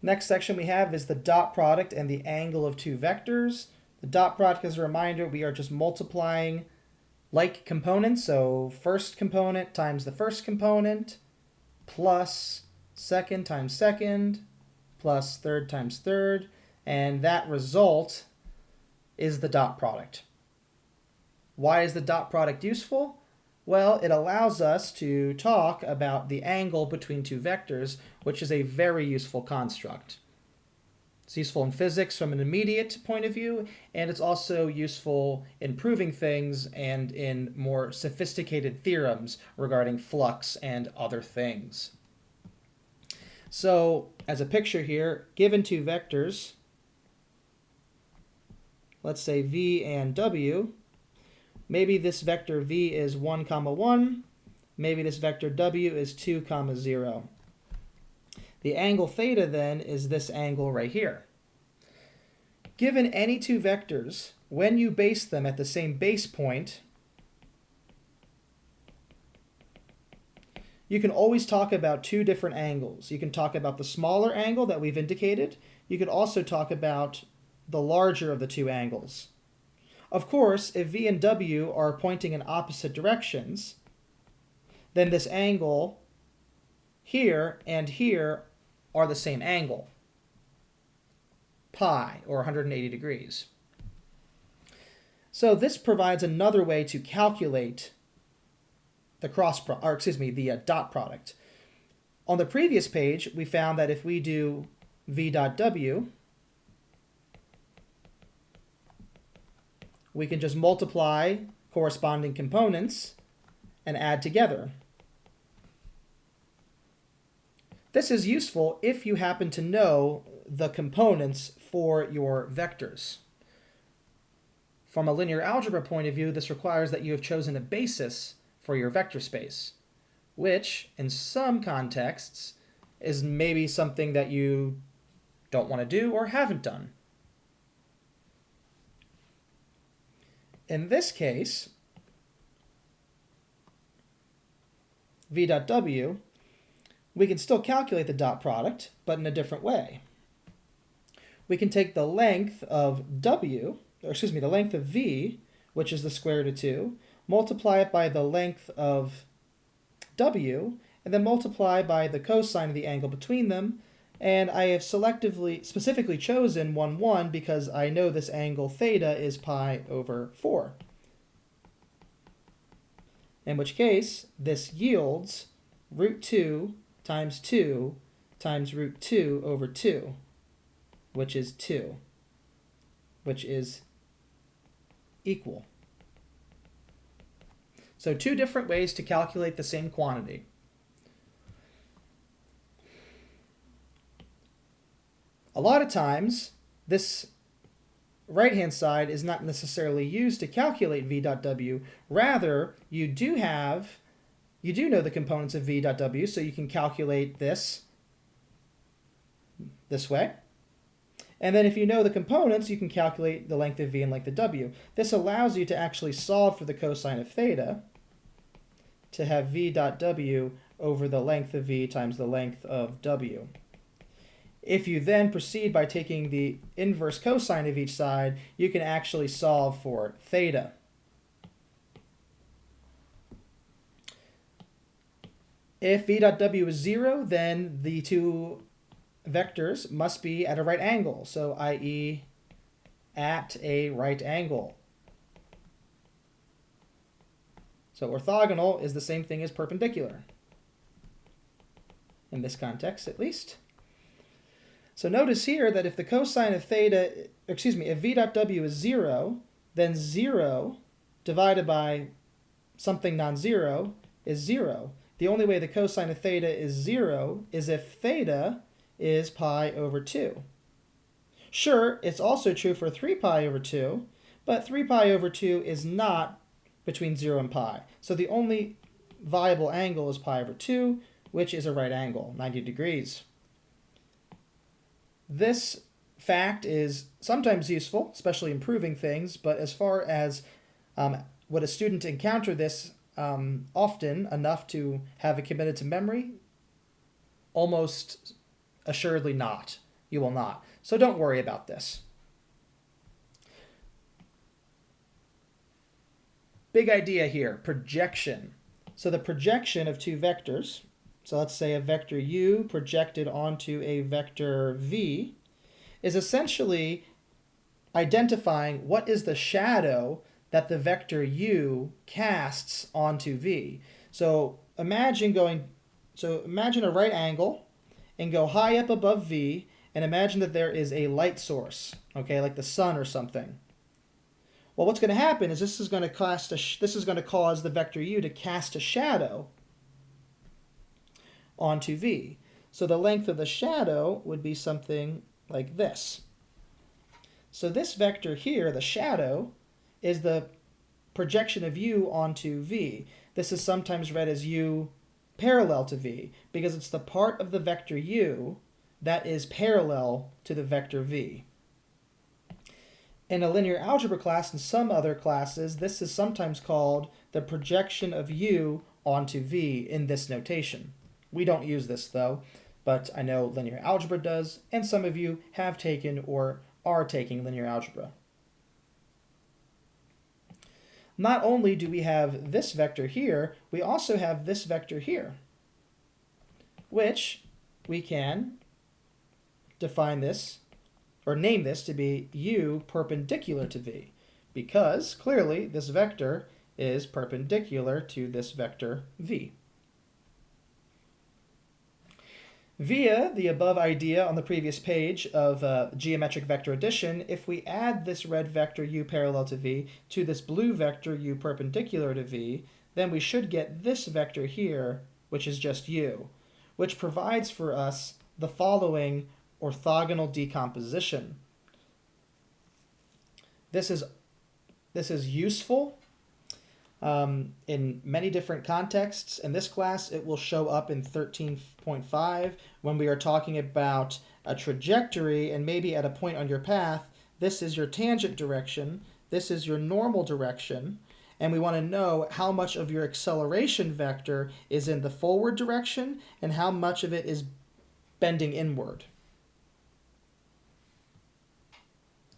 Next section we have is the dot product and the angle of two vectors. The dot product, as a reminder, we are just multiplying like components. So first component times the first component plus second times second plus third times third. And that result is the dot product. Why is the dot product useful? Well, it allows us to talk about the angle between two vectors, which is a very useful construct. It's useful in physics from an immediate point of view, and it's also useful in proving things and in more sophisticated theorems regarding flux and other things. So, as a picture here, given two vectors, let's say v and w, maybe this vector v is 1, 1. Maybe this vector w is 2, 0. The angle theta then is this angle right here. Given any two vectors, when you base them at the same base point, you can always talk about two different angles. You can talk about the smaller angle that we've indicated. You could also talk about the larger of the two angles. Of course, if v and w are pointing in opposite directions, then this angle here and here are the same angle, pi, or 180 degrees. So this provides another way to calculate the dot product. On the previous page, we found that if we do v dot w, we can just multiply corresponding components and add together. This is useful if you happen to know the components for your vectors. From a linear algebra point of view, this requires that you have chosen a basis for your vector space, which in some contexts is maybe something that you don't want to do or haven't done. In this case, v dot w, we can still calculate the dot product, but in a different way. We can take the length of the length of v, which is the square root of 2, multiply it by the length of w, and then multiply by the cosine of the angle between them. And I have specifically chosen 1, 1 because I know this angle theta is pi over 4. In which case, this yields root 2 times 2 times root 2 over 2, which is 2, which is equal. So two different ways to calculate the same quantity. A lot of times, this right-hand side is not necessarily used to calculate v dot w. Rather, you do know the components of v dot w, so you can calculate this way. And then if you know the components, you can calculate the length of v and length of w. This allows you to actually solve for the cosine of theta to have v dot w over the length of v times the length of w. If you then proceed by taking the inverse cosine of each side, you can actually solve for theta. If v dot w is 0, then the two vectors must be at a right angle, so i.e. at a right angle. So orthogonal is the same thing as perpendicular, in this context at least. So notice here that if the cosine of if v dot w is 0, then 0 divided by something non-zero is 0. The only way the cosine of theta is 0 is if theta is pi over 2. Sure, it's also true for 3 pi over 2, but 3 pi over 2 is not between 0 and pi. So the only viable angle is pi over 2, which is a right angle, 90 degrees. This fact is sometimes useful, especially in proving things, but as far as would a student encounter this often enough to have it committed to memory? Almost assuredly not. You will not. So don't worry about this. Big idea here, projection. So the projection of two vectors, so let's say a vector u projected onto a vector v, is essentially identifying what is the shadow that the vector u casts onto v. So imagine a right angle and go high up above v, and imagine that there is a light source, okay, like the sun or something. Well, what's going to happen is this is going to cause the vector u to cast a shadow onto v. So the length of the shadow would be something like this. So this vector here, the shadow, is the projection of u onto v. This is sometimes read as u parallel to v because it's the part of the vector u that is parallel to the vector v. In a linear algebra class and some other classes, this is sometimes called the projection of u onto v in this notation. We don't use this though, but I know linear algebra does, and some of you have taken or are taking linear algebra. Not only do we have this vector here, we also have this vector here, which we can define this or name this to be u perpendicular to v, because clearly this vector is perpendicular to this vector v. Via the above idea on the previous page of geometric vector addition, if we add this red vector u parallel to v to this blue vector u perpendicular to v, then we should get this vector here, which is just u, which provides for us the following orthogonal decomposition. This is useful in many different contexts. In this class, it will show up in 13.5 when we are talking about a trajectory, and maybe at a point on your path, this is your tangent direction, this is your normal direction, and we want to know how much of your acceleration vector is in the forward direction and how much of it is bending inward.